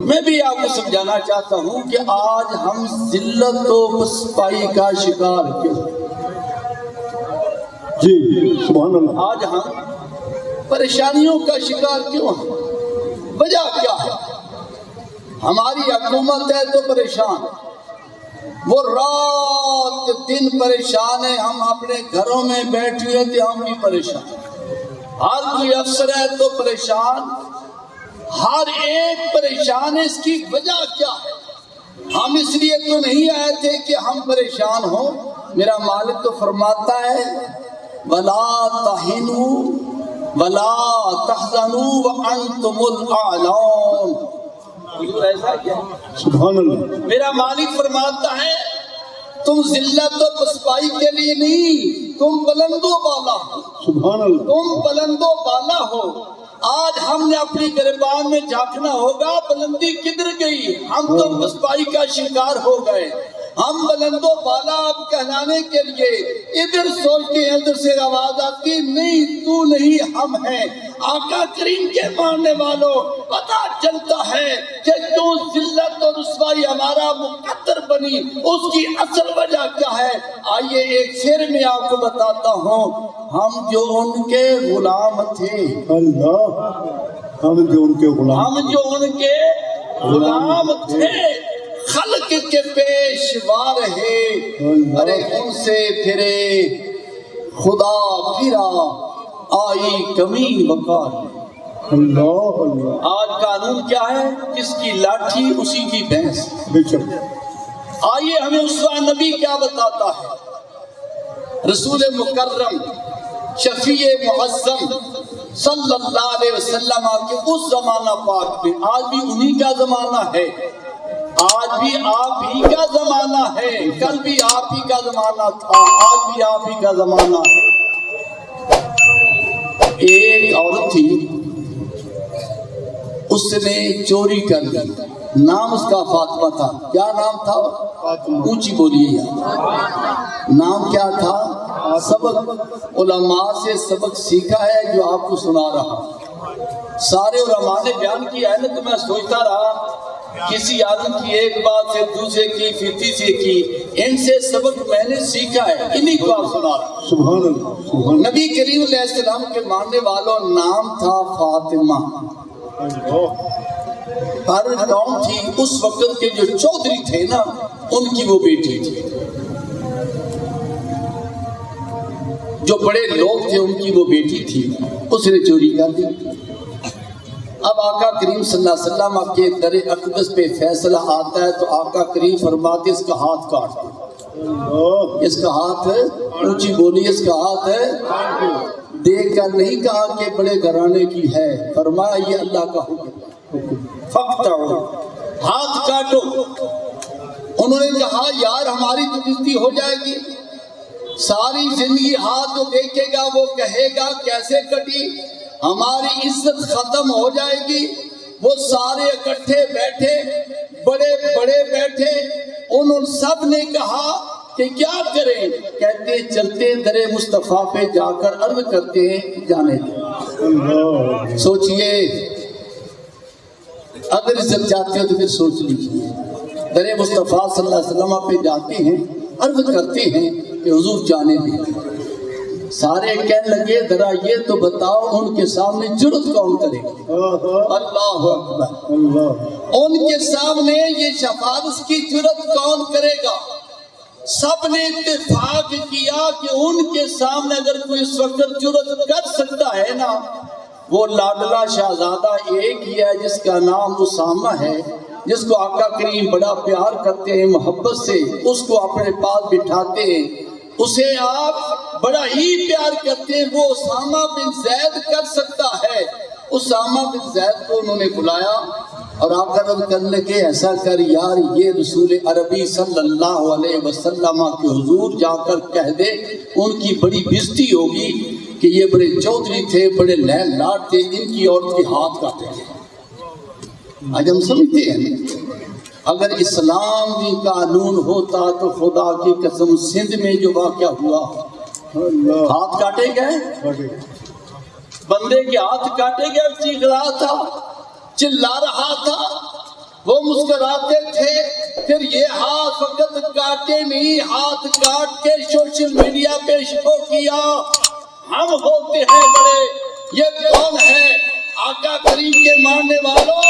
میں بھی آپ کو سمجھانا چاہتا ہوں کہ آج ہم ذلت و پسپائی کا شکار کیوں؟ جی سبحان اللہ. آج ہم پریشانیوں کا شکار کیوں ہیں؟ وجہ کیا ہے؟ ہماری حکومت ہے تو پریشان، وہ رات دن پریشان ہے، ہم اپنے گھروں میں بیٹھے ہوئے تھے ہم بھی پریشان، ہر کوئی افسر ہے تو پریشان، ہر ایک پریشان ہے. اس کی وجہ کیا ہے؟ ہم اس لیے تو نہیں آئے تھے کہ ہم پریشان ہوں. میرا مالک تو فرماتا ہے وَلَا تَهِنُوا وَلَا تَحْزَنُوا وَأَنْتُمُ الْأَعْلَوْنَ. ایسا کیا؟ سبحان اللہ. میرا مالک فرماتا ہے تم ذلت و پسپائی کے لیے نہیں، تم بلند و بالا ہو. سبحان اللہ. تم بلند و بالا ہو. آج ہم نے اپنی گریبان میں جھانکنا ہوگا بلندی کدھر گئی؟ ہم تو پسپائی کا شکار ہو گئے. ہم بلند و بالا اب کہلانے کے لیے ادھر سوچتے ہیں، ادھر سے آواز آتی نہیں تو نہیں ہم ہیں. آقا کریم کے ماننے والوں پتا چلتا ہے کہ کیوں ذلت اور رسوائی ہمارا مقدر بنی، اس کی اصل وجہ کیا ہے؟ آئیے ایک شعر میں آپ کو بتاتا ہوں. ہم جو ان کے غلام تھے، اللہ، ہم جو ان کے غلام، ہم جو ان کے غلام تھے، خلق کے پیشوا رہے، ارے ان سے پھرے خدا پھرا آئی کمی وقار. اللہ اللہ. آج قانون کیا ہے؟ جس کی لاٹھی اسی کی بھینس. بے شک. آئیے ہمیں اسوہ نبی کیا بتاتا ہے. رسول مکرم شفیع معظم صلی اللہ علیہ وسلم کے اس زمانہ پاک میں، آج بھی انہی کا زمانہ ہے، آج بھی آپ ہی کا زمانہ ہے، کل بھی آپ ہی کا زمانہ تھا، آج بھی آپ ہی کا زمانہ ہے. ایک عورت تھی، اس نے چوری کر لی، نام اس کا فاطمہ تھا. کیا نام تھا؟ اونچی بولیے یار. نام کیا تھا؟ سبق علماء سے سبق سیکھا ہے جو آپ کو سنا رہا. سارے علماء نے بیان کیا ہے نا، تو میں سوچتا رہا کسی آدم کی ایک بات سے دوسرے کی پھر تیسرے کی، ان سے سبق میں نے سیکھا ہے، انہی کو آپ سنا رہا. سبحان اللہ. سبحان نبی کریم علیہ السلام کے ماننے والوں نام تھا فاطمہ. پر کون تھی؟ اس وقت کے جو چودھری تھے نا، ان کی وہ بیٹی تھی. جو بڑے لوگ تھے ان کی وہ بیٹی تھی، اس نے چوری کر دی. اب آقا کریم صلی اللہ علیہ وسلم کے در اقدس پہ فیصلہ آتا ہے تو آقا کریم فرماتے اس کا ہاتھ کاٹ دو. اس کا ہاتھ، اونچی بولی، اس کا ہاتھ ہے. دیکھ کر نہیں کہا کہ بڑے گھرانے کی ہے، فرمایا یہ اللہ کا حکم، فقطعوا، ہاتھ کاٹو. انہوں نے کہا یار ہماری تو بےزتی ہو جائے گی، ساری زندگی ہاتھ جو دیکھے گا وہ کہے گا کیسے کٹی، ہماری عزت ختم ہو جائے گی. وہ سارے اکٹھے بیٹھے، بڑے بڑے بیٹھے، انہوں سب نے کہا کہ کیا کریں؟ کہتے چلتے در مصطفیٰ پہ جا کر عرض کرتے ہیں جانے دیں. سوچئے اگر عزت چاہتے ہو تو پھر سوچ لیجیے. در مصطفیٰ صلی اللہ علیہ وسلم پہ جاتے ہیں، عرض کرتے ہیں کہ حضور جانے دیں. سارے کہنے لگے ذرا یہ تو بتاؤ ان کے سامنے جرت کون کرے گا؟ اللہ اکبر. ان کے سامنے یہ شفاعت کی جرت کون کرے گا؟ سب نے اتفاق کیا کہ ان کے سامنے اگر کوئی اس وقت جرت کر سکتا ہے نا، وہ لاڈلا شہزادہ ایک ہی ہے جس کا نام اسامہ ہے، جس کو آقا کریم بڑا پیار کرتے ہیں، محبت سے اس کو اپنے پاس بٹھاتے ہیں، اسے آپ بڑا ہی پیار کرتے ہیں. وہ اسامہ بن زید کر سکتا ہے. اسامہ بن زید کو انہوں نے بلایا اور آ کر کرنے لگے ایسا کر یار یہ رسول عربی صلی اللہ علیہ وسلم کے حضور جا کر کہہ دے، ان کی بڑی بےزتی ہوگی کہ یہ بڑے چودھری تھے، بڑے لہل لاٹ تھے، ان کی عورت کے ہاتھ کاٹے تھے. آج ہم سمجھتے ہیں اگر اسلام کی قانون ہوتا تو خدا کی قسم سندھ میں جو واقعہ ہوا، ہاتھ کاٹے گئے، بندے کے ہاتھ کاٹے گئے، چیخ رہا تھا، چلا رہا تھا، وہ مسکراتے تھے، پھر یہ ہاتھ فقط کاٹے نہیں، ہاتھ کاٹ کے سوشل میڈیا پہ شو کیا، ہم ہوتے ہیں بڑے، یہ کون ہے؟ آقا کریم کے ماننے والوں،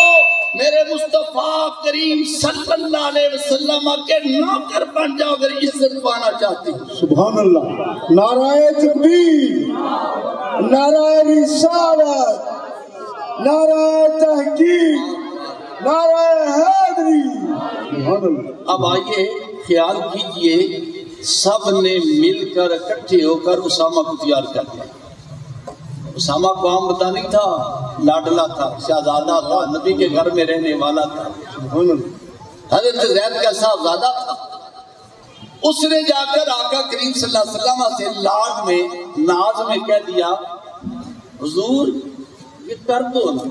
میرے مصطفیٰ کریم صلی اللہ علیہ وسلم کے نوکر بن جاؤ اگر عزت پانا چاہتے ہیں۔ سبحان اللہ، نعرہ تکبیر، نعرہ رسالت، نعرہ تحقیق، نعرہ حیدری۔ سبحان اللہ۔ اب آئیے خیال کیجئے، سب نے مل کر اکٹھے ہو کر اسامہ کو تیار کر دیا۔ اسامہ کو عام بتا نہیں تھا، لاڈلا تھا، شہزادہ تھا، نبی کے گھر میں رہنے والا تھا، سبحان اللہ۔ حضرت زید کا صاحبزادہ تھا۔ اس نے جا کر آقا کریم صلی اللہ علیہ وسلم سے لاڈ میں، ناز میں کہہ دیا، حضور یہ کر دو نا،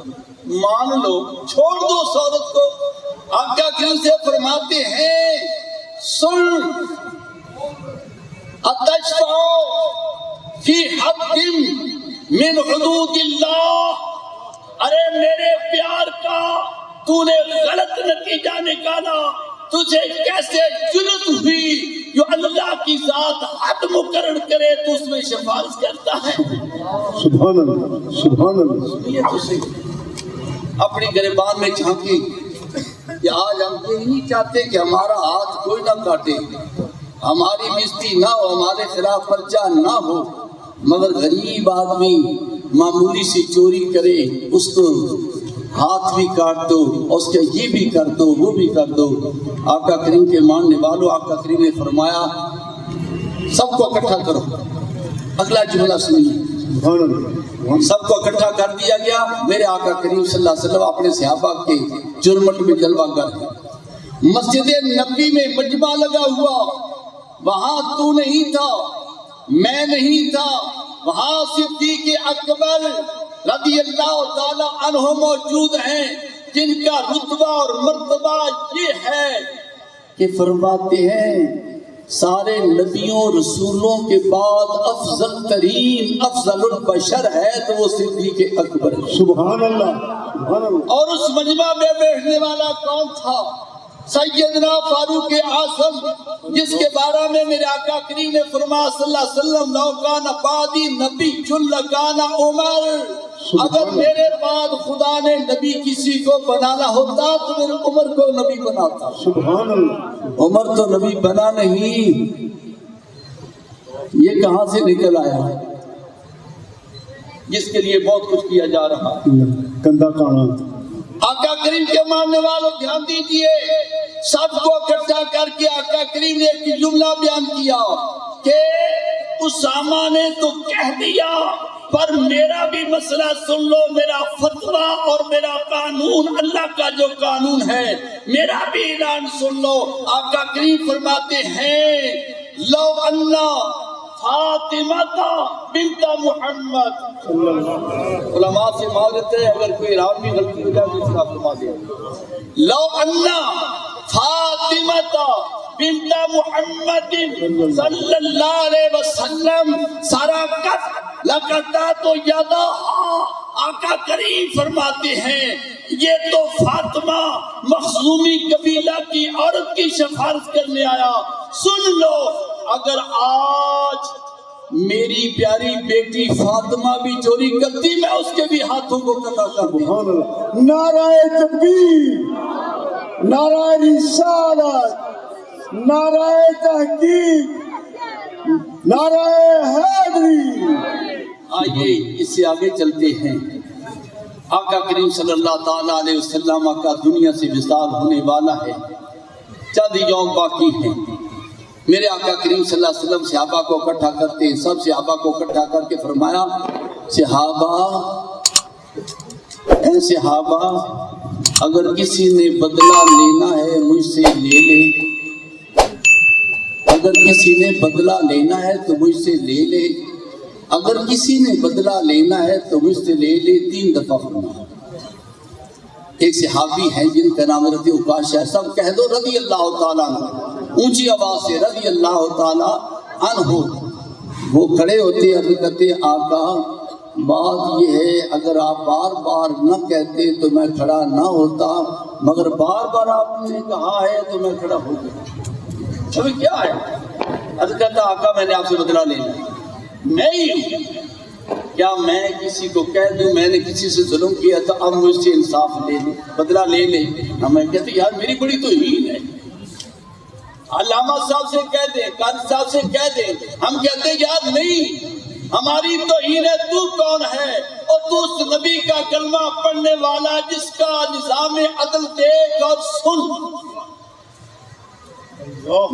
مان لو، چھوڑ دو اس عورت کو۔ آقا کریم سے فرماتے ہیں، سن، اتشفع فی حد من حدود اللہ، ارے میرے پیار کا تو نے غلط نتیجہ نکالا، تجھے کیسے جرت ہوئی جو اللہ کی ذات حد مقرر کرے تو اس میں شفاعت کرتا ہے۔ سبحان اللہ، سبحان اللہ۔ سنیے تو صحیح، اپنی گریبان میں جھانکی کہ آج ہم یہ نہیں چاہتے کہ ہمارا ہاتھ کوئی نہ کاٹے، ہماری بےزتی نہ ہو، ہمارے خلاف پرچہ نہ ہو، مگر غریب آدمی معمولی سی چوری کرے اس کو ہاتھ بھی کاٹ دو، اس کے یہ بھی کر دو، وہ بھی کر دو۔ آقا کریم کے ماننے والوں، آقا کریم نے فرمایا سب کو اکٹھا کرو۔ اگلا جملہ سنیے، سبحان اللہ۔ سب کو اکٹھا کر دیا گیا۔ میرے آقا کریم صلی اللہ علیہ وسلم اپنے صحابہ کے جرمٹ میں جلوہ گر ہیں۔ مسجد نبی میں مجمع لگا ہوا، وہاں تو نہیں تھا، میں نہیں تھا، وہاں صدیق اکبر رضی اللہ تعالی عنہ موجود ہیں، جن کا رتبہ اور مرتبہ یہ ہے کہ فرماتے ہیں سارے نبیوں رسولوں کے بعد افضل ترین افضل البشر ہے تو وہ صدیق اکبر ہے۔ سبحان اللہ، سبحان اللہ۔ اور اس مجمع میں بیٹھنے والا کون تھا؟ سیدنا فاروق اعظم، جس کے بارے میں میرے آقا کریم نے فرمایا صلی اللہ علیہ وسلم، لو کان بعدی نبی لکان عمر، اگر میرے بعد خدا نے نبی کسی کو بنانا ہوتا تو میرے عمر کو نبی بناتا۔ سبحان اللہ۔ عمر تو نبی بنا نہیں، یہ کہاں سے نکل آیا جس کے لیے بہت کچھ کیا جا رہا ہے؟ گندا کانا۔ آقا کریم کے ماننے والوں دھیان دیجئے، سب کو اکٹھا کر کے آقا کریم نے ایک جملہ بیان کیا کہ اسامہ نے تو کہہ دیا پر میرا بھی مسئلہ سن لو، میرا فتویٰ اور میرا قانون، اللہ کا جو قانون ہے میرا بھی اعلان سن لو۔ آقا کریم فرماتے ہیں لو اللہ فاطمہ بنت محمد، علماء سے معذرت ہے اگر کوئی راوی میں غلطی ہو جائے تو اس کا فرما دیا، لو اللہ فاطمہ بنت محمد صلی اللہ علیہ وسلم سرقت لقطع تو یدا، آقا کریم فرماتے ہیں یہ تو فاطمہ مخزومی قبیلہ کی عورت کی شفاعت کرنے آیا۔ سن لو اگر آج میری پیاری بیٹی فاطمہ بھی چوری کرتی میں اس کے بھی ہاتھوں کو قطع کر دوں۔ سبحان اللہ۔ نعرہ تکبیر، نعرہ رسالت، نعرہ تحقیق، نعرہ حیدری۔ آئیے اس سے آگے چلتے ہیں۔ آقا کریم صلی اللہ تعالیٰ علیہ وسلم کا دنیا سے وصال ہونے والا ہے، چند یوم باقی ہیں۔ میرے آقا کریم صلی اللہ علیہ وسلم صحابہ کو اکٹھا کرتے ہیں، سب صحابہ کو اکٹھا کر کے فرمایا صحابہ، اے صحابہ، اگر کسی نے بدلہ لینا ہے مجھ سے لے لے، اگر کسی نے بدلہ لینا ہے تو مجھ سے لے لے، اگر کسی نے بدلہ لینا ہے تو مجھ سے لے لے، 3 دفعہ فرمایا۔ ایک صحابی ہیں جن کا نام رضی عکاش ہے، سب کہہ دو رضی اللہ تعالیٰ عنہ، اونچی آواز سے رضی اللہ تعالیٰ عنہ۔ وہ کھڑے ہوتے ہیں، کہتے آقا بات یہ ہے اگر آپ بار بار نہ کہتے تو میں کھڑا نہ ہوتا، مگر بار بار آپ نے کہا ہے تو میں کھڑا ہو گیا۔ ابھی کیا ہے؟ عرض کرتا آقا میں نے آپ سے بدلہ لینا، میں ہی ہوں، کیا میں کسی کو کہہ دوں میں نے کسی سے ظلم کیا تو اب مجھ سے انصاف لے لے، بدلہ لے لے؟ میں کہتے یار میری بڑی توہین ہے، علامہ صاحب سے کہہ دیں، قاری صاحب سے کہہ دیں، ہم کہتے یار نہیں، ہماری توہین ہے، تو کون ہے؟ اور تو اس نبی کا کلمہ پڑھنے والا جس کا نظام عدل دیکھ اور سن،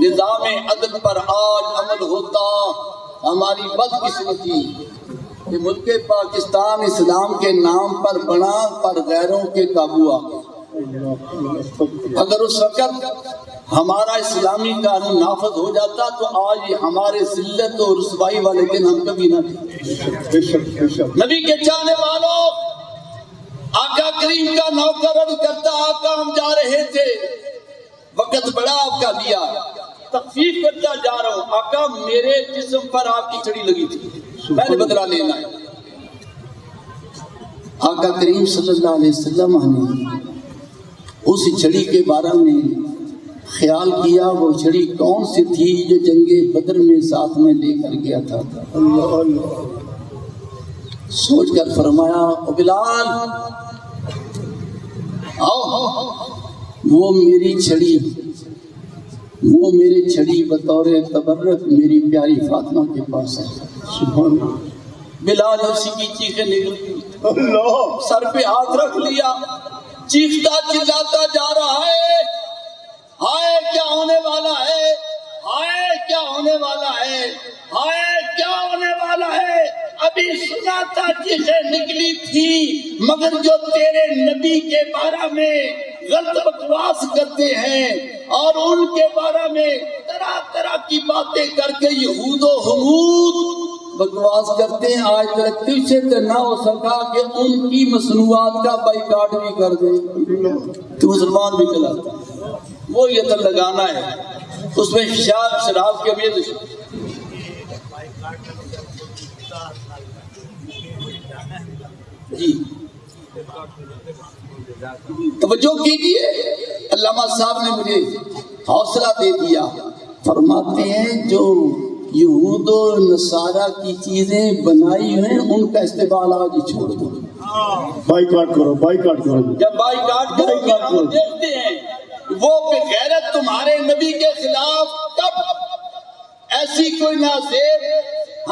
نظام عدل پر آج عمل ہوتا۔ ہماری بدقسمتی کہ ملک پاکستان اسلام کے نام پر بنا پر غیروں کے قابو آ گیا۔ اگر اس وقت ہمارا اسلامی قانون نافذ ہو جاتا تو آج یہ ہمارے ذلت اور رسوائی والے دن ہم کبھی نہ تھے۔ نبی کے چاہنے والوں، آقا کریم کا نوکر عرض کرتا آقا ہم جا رہے تھے، وقت بڑا آپ کا لیا، تخفیف کرتا جا رہا ہوں، آقا میرے جسم پر آپ کی چھڑی لگی تھی، میں نے بدلہ لینا ہے۔ آقا کریم صلی اللہ علیہ وسلم نے اس چھڑی کے بارے میں خیال کیا، وہ چھڑی کون سی تھی جو جنگ بدر میں ساتھ میں لے کر گیا تھا؟ سوچ کر فرمایا او بلال آؤ، وہ میری چھڑی بطور تبرک میری پیاری فاطمہ کے پاس ہے۔ سبحان اللہ۔ بلال اسی کی چیخیں نکلتی، سر پہ ہاتھ رکھ لیا، چیختا چلاتا جا رہا ہے، ہائے کیا ہونے والا ہے، ہائے کیا ہونے والا ہے، ہائے کیا ہونے والا ہے۔ ابھی سنا تھا چیخیں نکلی تھی، مگر جو تیرے نبی کے بارے میں غلط بکواس کرتے ہیں اور ان کے بارے میں طرح طرح کی باتیں کر کے یہود و حمود بکواس کرتے ہیں، آج تک تجھ سے تو نہ ہو سکا کہ ان کی مصنوعات کا بائیکاٹ بھی کر دے، تو مسلمان بھی کہلاتا۔ وہ یتن لگانا ہے، اس میں شراب کے امید جی توجہ کیجئے۔ علامہ صاحب نے مجھے حوصلہ دے دیا، فرماتے ہیں جو یہود و نصارہ کی چیزیں بنائی ہیں ان کا استعمال آج ہی چھوڑ دو، بائیکاٹ کرو، بائیکاٹ کرو۔ جب بائیکاٹ کرو گے ہم دیکھتے ہیں وہ بغیرت تمہارے نبی کے خلاف کب ایسی کوئی نازیب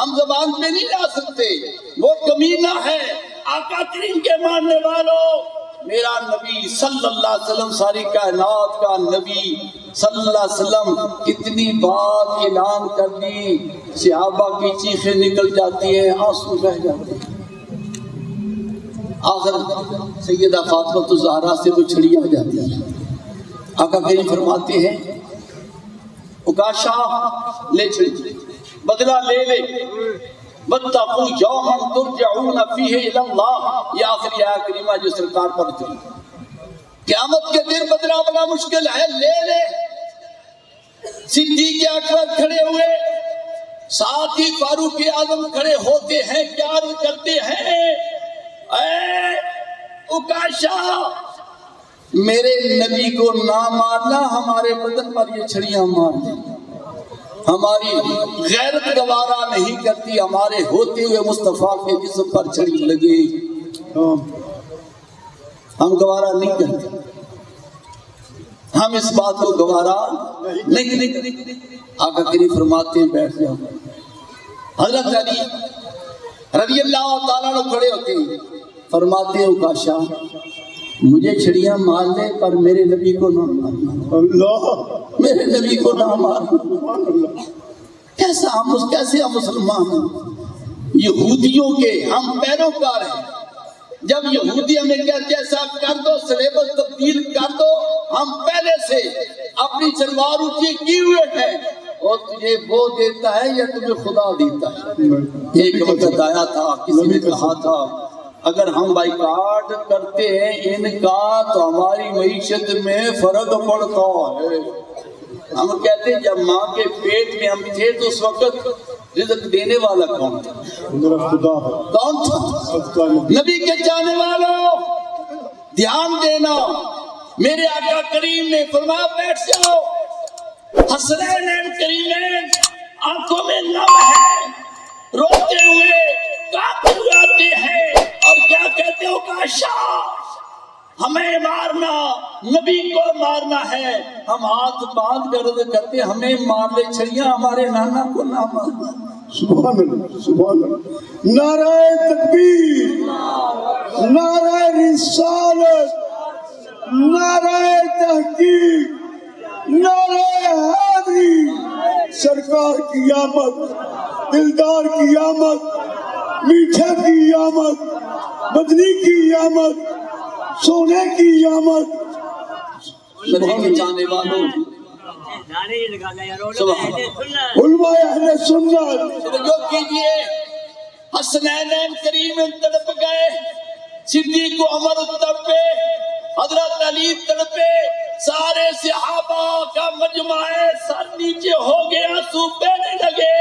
ہم زبان پہ نہیں لا سکتے، وہ کمینہ ہے۔ آقا کریم کے ماننے والوں، میرا نبی صلی اللہ علیہ وسلم ساری کائنات کا نبی صلی اللہ علیہ وسلم کتنی بات اعلان کر دی، صحابہ کی چیخیں نکل جاتی ہیں، آنسو بہہ جاتے ہیں۔ آخر سیدہ فاطمہ الزہرا سے وہ چھڑی آ جاتی ہے۔ آقا کریم فرماتے ہیں اکاشا لے چھڑی، بدلہ لے لے، وَاتَّقُوا يَوْمًا تُرْجَعُونَ فِيهِ إِلَى اللَّهِ، یہ آخری آیت کریمہ جو سرکار پر اتری۔ قیامت کے دن بدلہ بڑا مشکل ہے، لے لے۔ صدیق اکبر کھڑے ہوئے، ساتھ ہی فاروق اعظم کھڑے ہوتے ہیں، کیا عرض کرتے ہیں، اے اکاشا میرے نبی کو نہ مارنا، ہمارے بدن پر یہ چھڑیاں مار دیں، ہماری غیرت گوارا نہیں کرتی، ہمارے ہوتے ہوئے مصطفیٰ کے جسم پر چھڑی لگے، ہم گوارا نہیں کرتے، ہم اس بات کو گوارا نہیں کرتے۔ آقا کریم فرماتے ہیں بیٹھ جاؤ۔ حضرت علی رضی اللہ تعالیٰ عنہ کھڑے ہوتے ہیں، فرماتے ہیں اکاشا مجھے چھڑیاں مار دے پر میرے نبی کو نہ مارنا، اللہ میرے نبی کو نہ مارنا۔ کیسے ہم مسلمان ہیں، یہودیوں کے ہم پیروکار ہیں، جب یہودی ہمیں کہتے ہیں ایسا کر دو، سلیبس تبدیل کر دو، ہم پہلے سے اپنی تلوار اونچی کی ہوئے ہیں، اور تجھے وہ دیتا ہے یا تمہیں خدا دیتا ہے۔ ایک وقت آیا تھا، کسی نے کہا تھا اگر ہم بائیکاٹ کرتے ہیں ان کا تو ہماری معیشت میں فرق پڑتا ہے۔ ہم کہتے ہیں جب ماں کے پیٹ میں ہم تھے تو اس وقت رزق دینے والا کون تھا؟ میرا خدا ہے، کون تھا؟ صدقہ نبی۔ نبی کے چاہنے والوں دھیان دینا، میرے آقا کریم نے فرمایا بیٹھ جاؤ، حسنین کریمین آنکھوں میں نم ہے، روتے ہوئے کانپتے ہوئے آتے ہیں اور کیا کہتے ہو؟ کاشا ہمیں مارنا، نبی کو مارنا ہے، ہم ہاتھ باندھ کر عرض کرتے ہیں ہمیں مار لے چھڑیاں، ہمارے نانا کو نہ مارنا۔ سبحان اللہ، سبحان اللہ۔ نعرہ تکبیر، نعرہ رسالت، نعرہ تحقیق، نعرہ حیدری، سرکار کی آمد، دلدار کی آمد، میٹھے کی آمد، مدنی کی آمد، سونے کی آمد۔ نبی کے چاہنے والوں علماء اہل سنت توجہ کیجئے، حسنین کریم تڑپ گئے، صدیق و عمر تڑپے، حضرت علی تڑپے، سارے صحابہ کا مجمع سر نیچے ہو گیا، آنسو بہنے لگے۔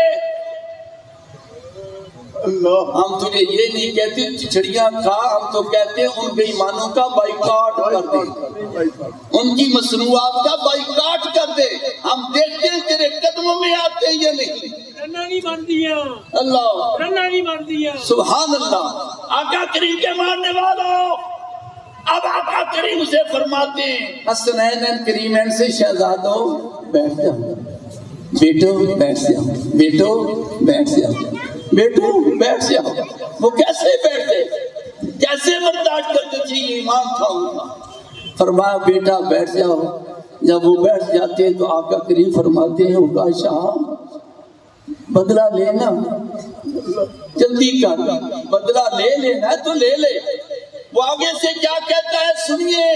اللہ، ہم تجھے یہ نہیں کہتے چچڑیاں کھا، ہم تو کہتے ہیں ان بے ایمانوں کا بائیکاٹ کر دے، ان کی مصنوعات کا بائیکاٹ کر دے، ہم دیکھتے ہیں تیرے قدموں میں آتے ہیں یا نہیں۔ رنا نہیں مار دیا، اللہ رنا نہیں مار دیا۔ سبحان اللہ۔ آقا کریم کے ماننے والوں، اب آقا کریم سے فرماتے ہیں حسنین کریمین سے شہزادوں بیٹھ جاؤ، بیٹو بیٹھ جاؤ، بیٹو بیٹھ جاؤ، بیٹو بیٹھ جاؤ۔ وہ کیسے بیٹھتے، کیسے برداشت کرتے تھے، یہ ایمان تھا ان کا۔ فرمایا بیٹا بیٹھ جاؤ۔ جب وہ بیٹھ جاتے ہیں تو آقا کریم فرماتے ہیں شاہ بدلہ لینا، جلدی کر، بدلہ لے لینا ہے تو لے لے۔ وہ آگے سے کیا کہتا ہے سنیے،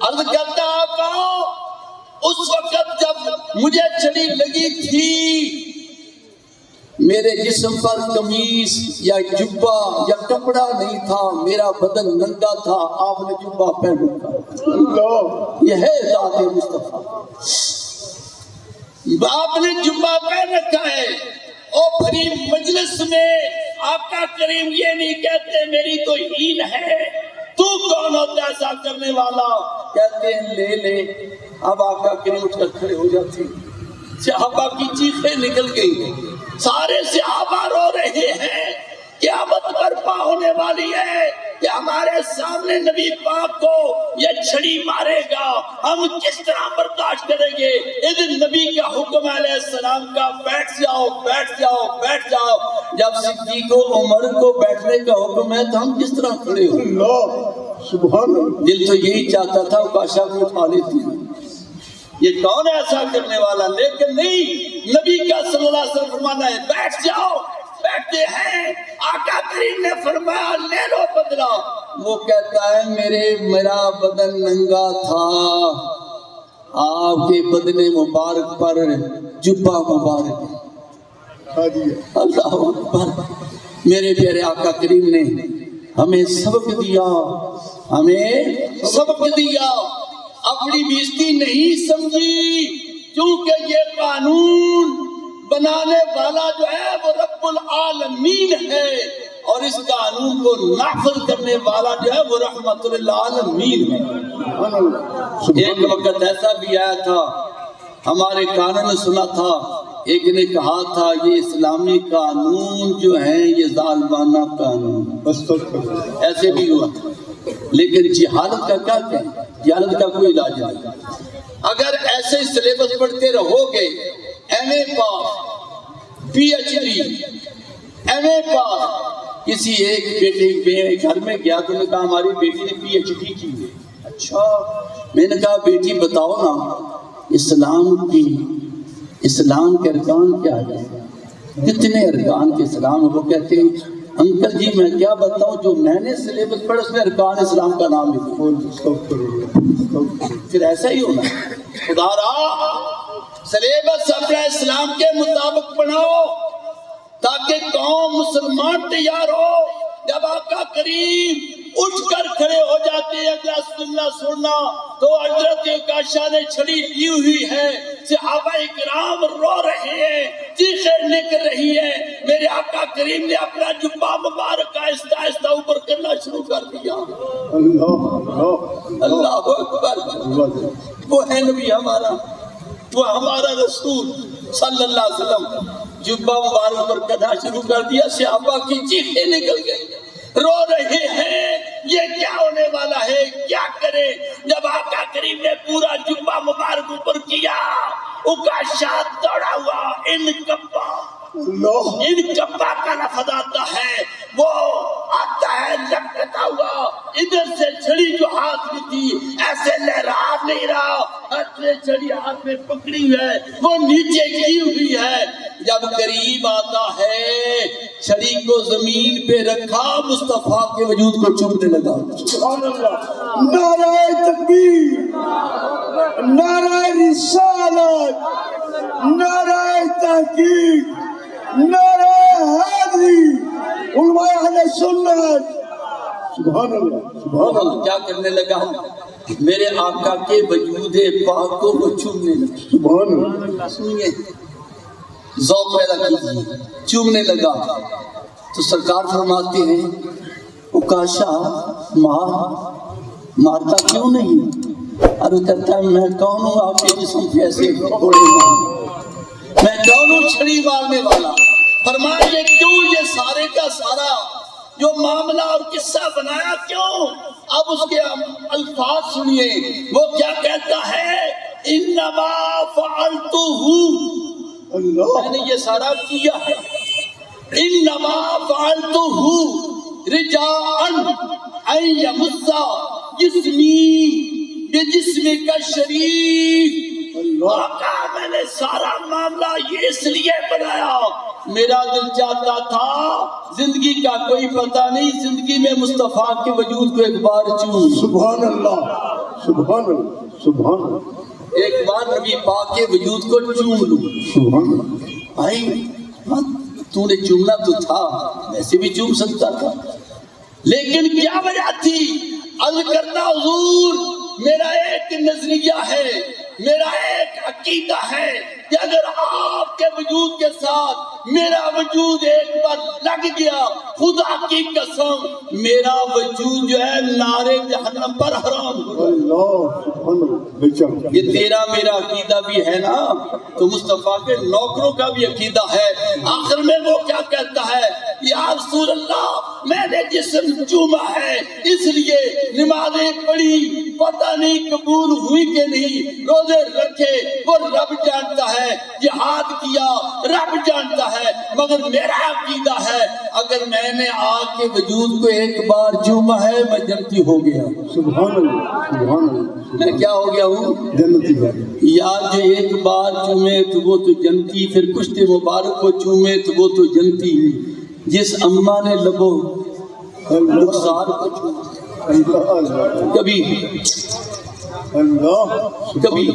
عرض کرتا آقا اس وقت جب مجھے چھڑی لگی تھی میرے جسم پر قمیص یا جبہ یا کپڑا نہیں تھا، میرا بدن ننگا تھا، آپ نے جبہ پہن رکھا۔ اللہ، یہ ہے ذات مصطفیٰ، آپ نے جبہ پہن رکھا ہے۔ اور بھری مجلس میں آقا کریم یہ نہیں کہتے میری تو ہین ہے، تو کون ہوتا ایسا کرنے والا؟ کہتے ہیں لے لے۔ اب آقا کریم اٹھ کر کھڑے ہو جاتے ہیں، صحابہ کی چیخیں نکل گئی، سارے صحابہ رو رہے ہیں، قیامت برپا ہونے والی ہے کہ ہمارے سامنے نبی پاک کو یہ چھڑی مارے گا، ہم کس طرح برداشت کریں گے؟ ادھر نبی کا حکم علیہ السلام کا بیٹھ جاؤ بیٹھ جاؤ بیٹھ جاؤ۔ جب صدیق و عمر کو بیٹھنے کا حکم ہے تو ہم کس طرح کھڑے ہوں؟ اللہ، سبحان اللہ۔ دل تو یہی چاہتا تھا کاشا کو اٹھا لیتی، یہ کون ہے ایسا کرنے والا؟ لیکن نہیں، نبی کا صلی اللہ علیہ وسلم فرمانا ہے بیٹھ جاؤ، بیٹھتے ہیں۔ آقا کریم نے فرمایا لے لو بدلہ۔ وہ کہتا ہے میرا بدن ننگا تھا، آپ کے بدن مبارک پر جبہ مبارک ہے۔ اللہ اکبر۔ میرے پیارے آقا کریم نے ہمیں سبق دیا، ہمیں سبق دیا، اپنی بےزتی نہیں سمجھی، کیونکہ یہ قانون بنانے والا جو ہے وہ رب العالمین ہے، اور اس قانون کو نافذ کرنے والا جو ہے وہ رحمت للعالمین ہے۔ ایک وقت ایسا بھی آیا تھا، ہمارے کانوں نے سنا تھا، ایک نے کہا تھا یہ اسلامی قانون جو ہیں یہ ظالمانہ قانون، ایسے بھی ہوا تھا۔ لیکن جہالت کا کیا کہیں، جہالت کا کوئی علاج نہیں۔ اگر ایسے سلیبس پڑھتے رہو گے، ایم اے پاس، پی ایچ ڈی، ایم اے پاس، کسی ایک بیٹے گھر میں گیا تو نے کہا ہماری بیٹی نے پی ایچ ڈی کی ہے۔ اچھا، میں نے کہا بیٹی بتاؤ نا اسلام کے ارکان کیا ہے، کتنے ارکان کے اسلام؟ وہ کہتے ہیں انکل جی میں کیا بتاؤں، جو میں نے سلیبس پڑھا اس میں ارکان اسلام کا نام لکھا۔ پھر ایسا ہی ہونا، خدا را سلیبس اپنا اسلام کے مطابق پڑھاؤ تاکہ قوم مسلمان تیار ہو۔ جب آقا کریم اٹھ کر کھڑے ہو جاتے ہیں سننا تو حضرت کاشا نے چھڑی لی ہوئی ہے، صحابہ اکرام رو رہے ہیں، چیخیں نکل رہی ہیں، میرے آقا کریم نے اپنا جبہ مبارک آہستہ آہستہ اوپر کرنا شروع کر دیا۔ اللہ اکبر، وہ ہے نبی ہمارا، وہ ہمارا رسول صلی اللہ علیہ وسلم، جبہ مبارک پر کرنا شروع کر دیا، صحابہ کی چیخیں نکل گئی، رو رہے ہیں یہ کیا ہونے والا ہے، کیا کرے؟ جب آقا کریم نے پورا جبہ مبارک اوپر کیا، اکاشا دوڑا ہوا ان کپا کا لفظ آتا ہے، وہ آتا ہے لپکتا ہوا، ادھر سے چھڑی جو ہاتھ میں تھی ایسے لہرا نہیں رہا، ہاتھ میں چھڑی ہاتھ میں پکڑی ہے، وہ نیچے کی ہوئی ہے، جب قریب آتا ہے چھڑی کو زمین پہ رکھا، مصطفیٰ کے وجود کو چومنے لگا۔ سبحان اللہ، نعرہ تکبیر، نعرہ رسالت، نعرہ تحقیق، نعرہ حیدری، علماء اہل سنت۔ سبحان اللہ، سبحان اللہ۔ کیا کرنے لگا؟ میرے آقا کے وجود پاک کو وہ چومنے لگا۔ سبحان اللہ، سنیے، ذوق پیدا کیجیے، چومنے لگا تو سرکار فرماتے ہیں اکاشا مارتا کیوں نہیں؟ عرض کرتا ہے میں کون ہوں آپ کے جسم پہ ایسے گھوڑے مارنے، میں کون ہوں چھڑی مارنے والا؟ فرمایا یہ کیوں، یہ سارے کا سارا جو معاملہ اور قصہ بنایا کیوں؟ اب اس کے الفاظ سنیے، وہ کیا کہتا ہے؟ انما فعلتہ، میں نے یہ سارا کیا ہے، انما فعلتہ رجاء ان یمس جسمی بجسمک الشریف۔ آقا میں نے سارا معاملہ یہ اس لیے بنایا، میرا دل چاہتا تھا زندگی کا کوئی پتہ نہیں، زندگی میں مصطفیٰ کے وجود کو ایک بار چوم۔ سبحان اللہ، سبحان اللہ، سبحان اللہ، ایک بار نبی پاک کے وجود کو چوم لوں۔ سبحان اللہ۔ بھائی تو نے چومنا تو تھا، ویسے بھی چوم سکتا تھا، لیکن کیا وجہ تھی؟ عرض کرتا حضور میرا ایک نظریہ ہے، میرا ایک عقیدہ ہے کہ اگر آپ کے وجود کے ساتھ میرا وجود ایک بار لگ گیا، خدا کی قسم میرا وجود جو ہے نارے جہنم پر حرام ہو جائے۔ اللہ، سبحان اللہ۔ یہ تیرا میرا عقیدہ بھی ہے نا، تو مصطفیٰ کے نوکروں کا بھی عقیدہ ہے۔ آخر میں وہ کیا کہتا ہے؟ یا رسول اللہ میں نے جسم چوما ہے، اس لیے نمازیں پڑھی، پتہ نہیں قبول ہوئی کہ نہیں، روزے رکھے وہ رب جانتا ہے، جہاد کیا رب جانتا ہے، مگر میرا عقیدہ ہے اگر میں نے آگ کے وجود کو ایک بار چوما ہے میں جنتی ہو گیا۔ سبحان اللہ، سبحان اللہ، میں کیا ہو گیا ہوں؟ جنتی ہے۔ یار جو ایک بار چومے تو وہ تو جنتی، پھر کشتے مبارک کو چومے تو وہ تو جنتی، جس اماں نے لبو رخسار کو چوما، کبھی اللہ، کبھی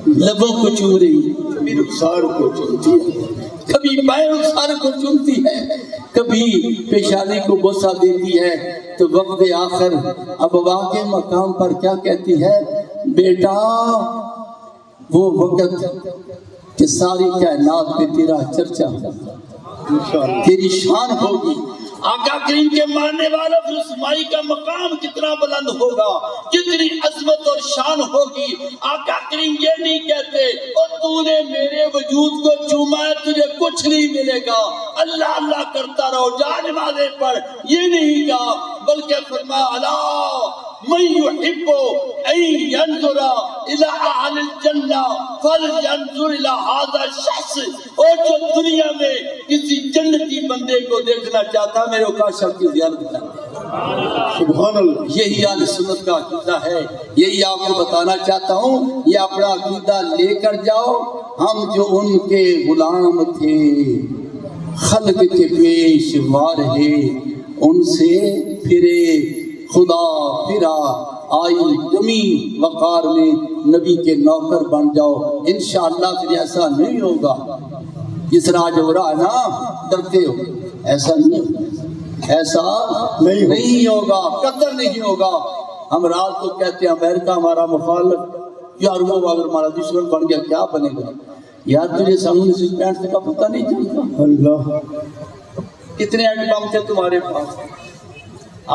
لبوں کو چوم رہی، کبھی رخسار کو چومتی ہے، کبھی بائیں رخسار کو چومتی ہے، کبھی پیشانی کو بوسہ دیتی ہے، تو وقت آخر ابوا کے مقام پر کیا کہتی ہے؟ بیٹا وہ وقت کہ ساری کائنات پہ تیرا چرچا ہوگا، تیری شان ہوگی، آقا کریم کے ماننے والا پھر اس مائی کا مقام کتنا بلند ہوگا، کتنی عظمت اور شان ہوگی۔ آقا کریم یہ نہیں کہتے اور تو نے میرے وجود کو چوما ہے تجھے کچھ نہیں ملے گا، اللہ اللہ کرتا رہو، جا نمازیں پڑھ، یہ نہیں کہا، بلکہ فرمایا اللہ من يحب ان ينظر الى اهل الجنہ فلينظر الى هذا الشخص، اور جو دنیا میں کسی جنتی بندے کو دیکھنا چاہتا میرے اوقاشہ کی زیارت کرنا۔ سبحان اللہ۔ یہی اہل سنت کا عقیدہ ہے، یہی آپ کو بتانا چاہتا ہوں، یہ اپنا عقیدہ لے کر جاؤ۔ ہم جو ان کے غلام تھے، خلق کے پیشوا رہے، ان سے پھرے، خدا پھرا، آئی کمی وقار میں، نبی کے نوکر بن جاؤ، انشاءاللہ پھر ایسا نہیں ہوگا جس طرح جو ہو رہا ہے نا، ڈرتے ہو، ایسا نہیں ہوگا، ایسا نہیں ہوگا، قطر نہیں ہوگا۔ ہم رات کو کہتے ہیں امریکہ ہمارا مخالف، یار وہ اگر ہمارا دشمن بن گیا کیا بنے گا؟ یار تجھے سامنے سے پینٹ کا پتہ نہیں چلتا؟ اللہ کتنے ایٹم تھے تمہارے پاس؟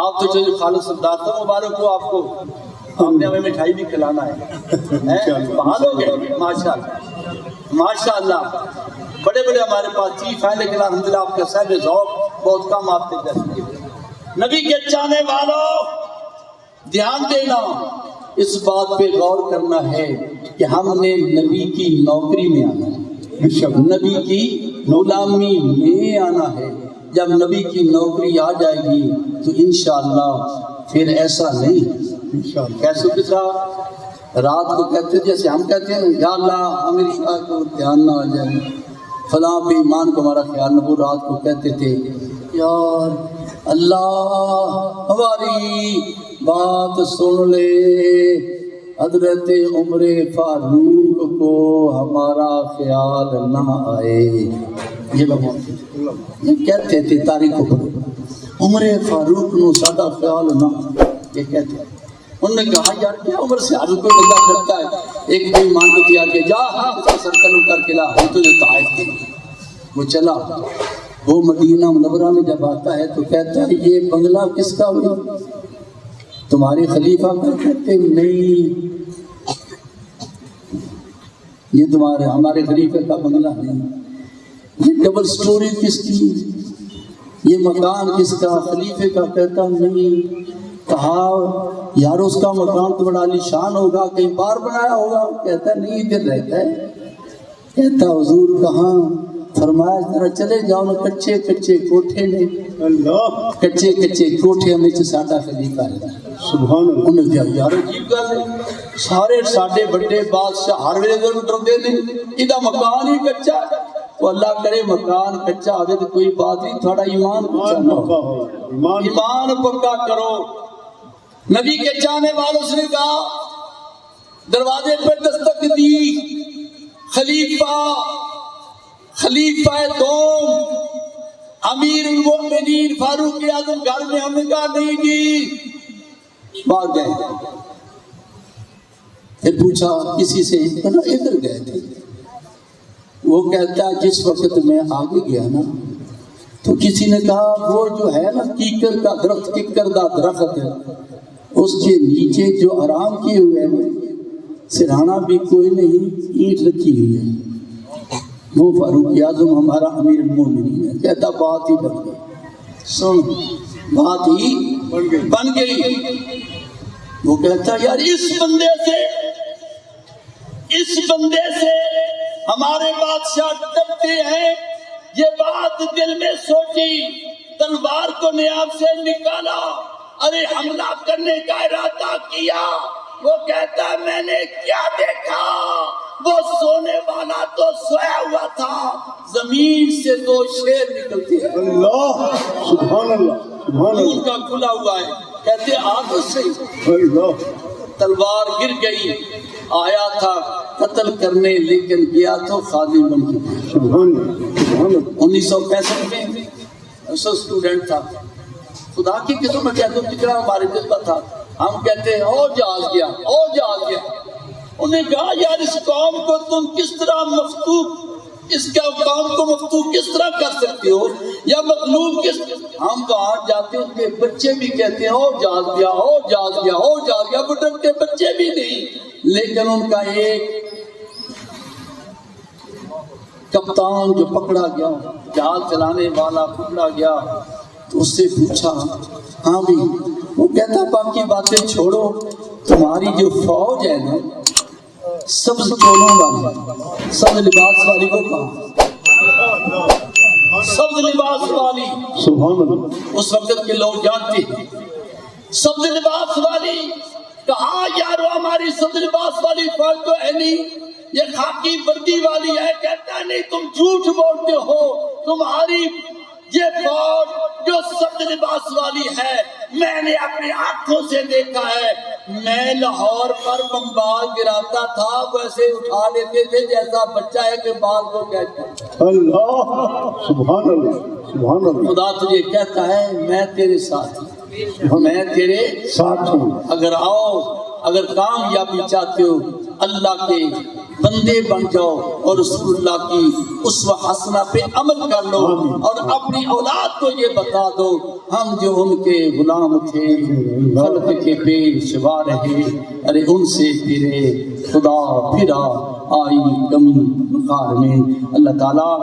آپ تو جو خالد سردار تھا، مبارک ہو آپ کو، آپ نے ہمیں مٹھائی بھی کھلانا ہے، بحال ہو گئے ماشاءاللہ ماشاءاللہ۔ بڑے بڑے ہمارے پاس چیف ہیں، لیکن الحمدللہ آپ کا صاحب ذوق بہت کم آپ کے جیسے۔ نبی کے چاہنے والوں دھیان دینا، اس بات پہ غور کرنا ہے کہ ہم نے نبی کی نوکری میں آنا ہے، نبی کی غلامی میں آنا ہے۔ جب نبی کی نوکری آ جائے گی تو انشاءاللہ پھر ایسا نہیں ہے۔ کیسے کس طرح رات کو کہتے ہیں، جیسے ہم کہتے ہیں یا اللہ امریکہ کو دھیان نہ آ جائے، فلاں بے ایمان کو ہمارا خیال نہ، وہ رات کو کہتے تھے یار اللہ ہماری بات سن لے، حضرت عمر فاروق کو ہمارا خیال نہ آئے۔ یہ کہتے تھے تاریخ کو پڑھو، عمر فاروق نو سادہ خیال نہ، یہ کہتے ہیں۔ انہوں نے کہا یار کیا عمر سے حضرت کوئی بندہ کرتا ہے، ایک بے ایمان کو کیا کہ جا سرکل کر کے لا، ہم تجھے طائف دیں گے۔ وہ چلا، وہ مدینہ منورہ میں جب آتا ہے تو کہتا ہے یہ بنگلہ کس کا ہوا؟ تمہارے خلیفہ کا؟ کہتے نہیں، یہ تمہارے ہمارے خلیفہ کا بنگلہ نہیں۔ یہ ڈبل سٹوری کس کی؟ یہ مکان کس کا؟ خلیفے کا؟ کہتا نہیں۔ کہا یار اس کا مکان تو بڑا عالیشان ہوگا، کہیں باہر بنایا ہوگا؟ کہتا نہیں، ادھر رہتا ہے۔ کہتا حضور کہاں؟ فرمایا ذرا چلے جاؤ نا، کچے کچے کوٹھے نے، کچے کچے کوٹھے میں ساڈا خلیفہ ہے۔ سبحان اللہ۔ انہوں نے کہا یار عجیب گل ہے، سارے ساڈے بڑے بادشاہ ہر ویلے ڈرتے ہیں، ادھا مکان ہی کچا ہے۔ تو اللہ کرے مکان کچا ہوگا تو کوئی بات نہیں، تھوڑا ایمان کچا نہ ہو، ایمان پکا کرو۔ نبی کے چاہنے والوں سے کہا، دروازے پر دستک دی، خلیفہ دوم امیر المؤمنین فاروق اعظم گھر میں؟ ہم نے کہا نہیں جی، بھاگ گئے۔ پھر پوچھا کسی سے، ادھر گئے تھے۔ وہ کہتا ہے جس وقت میں آگے گیا نا تو کسی نے کہا وہ جو ہے نا کیکر کا درخت، کیکر کا درخت ہے، اس کے نیچے جو آرام کیے ہوئے ہیں سرہانا بھی کوئی نہیں، اینٹ رکھی ہوئی ہے، وہ فاروق اعظم ہمارا امیر المومنین ہے۔ کہتا بات ہی بن گئی، سن بات ہی بن گئی۔ وہ کہتا یار اس بندے سے ہمارے بادشاہ ڈرتے ہیں۔ یہ بات دل میں سوچی، تلوار کو نیاب سے نکالا، ارے حملہ کرنے کا ارادہ کیا۔ وہ کہتا ہے میں نے کیا دیکھا، وہ سونے والا تو سویا ہوا تھا، زمین سے دو شیر نکلتے ہیں، اللہ سبحان اللہ سبحان ان اللہ کا کھلا ہوا ہے۔ کہتے آگ سے اللہ تلوار گر گئی، آیا تھا قتل کرنے لیکن گیا تو خادم بن کے۔ سبحان اللہ سبحان اللہ۔ 1965 میں اسٹوڈنٹ تھا، خدا کی قسم میں کہتا ہوں کتنا ہمارے جذبہ تھا، ہم کہتے ہیں او جہاز گیا، او جہاز گیا۔ انہیں کہا یار اس قوم کو تم کس طرح مفتوح، اس کا قوم کو مفتوح کس طرح کر سکتے ہو، یا مغلوب کس؟ ہم وہاں جاتے ہیں، ان کے بچے بھی کہتے ہیں او جہاز گیا، او جہاز گیا، او جہاز گیا، بٹن کے بچے بھی نہیں، لیکن ان کا ایک کپتان جو پکڑا گیا، جہاز چلانے والا پکڑا گیا، تو اس سے پوچھا ہاں بھی، وہ کہتا باقی باتیں چھوڑو، تمہاری جو فوج ہے نا سبز چولوں والی، سبز لباس والی کو کہا، سبز لباس والی، سبحان اللہ۔ اس وقت کے لوگ جانتے ہیں سبز لباس والی۔ کہا یارو ہماری سبز لباس والی فوج تو ہے نہیں، یہ خاکی وردی والی ہے۔ کہتا ہے نہیں تم جھوٹ بولتے ہو، تمہاری یہ فوج جو سبز لباس والی ہے میں نے اپنی آنکھوں سے دیکھا ہے، میں لاہور پر بمبار گراتا تھا ویسے اٹھا لیتے تھے جیسا بچہ ہے کہ بال کو کہتا ہے۔ اللہ سبحان اللہ سبحان اللہ۔ خدا تجھے کہتا ہے میں تیرے ساتھ ہوں، میں تیرے ساتھ ہوں۔ اگر آؤ، اگر کامیابی چاہتے ہو اللہ کے بندے بن جاؤ اور رسول اللہ کی اسوہ حسنہ پہ عمل کر لو اور اپنی اولاد کو یہ بتا دو ہم جو ان کے غلام تھے خلق کے پیشوا رہے، ارے ان سے تیرے خدا پھرا آئی کمی مقار میں۔ اللہ تعالیٰ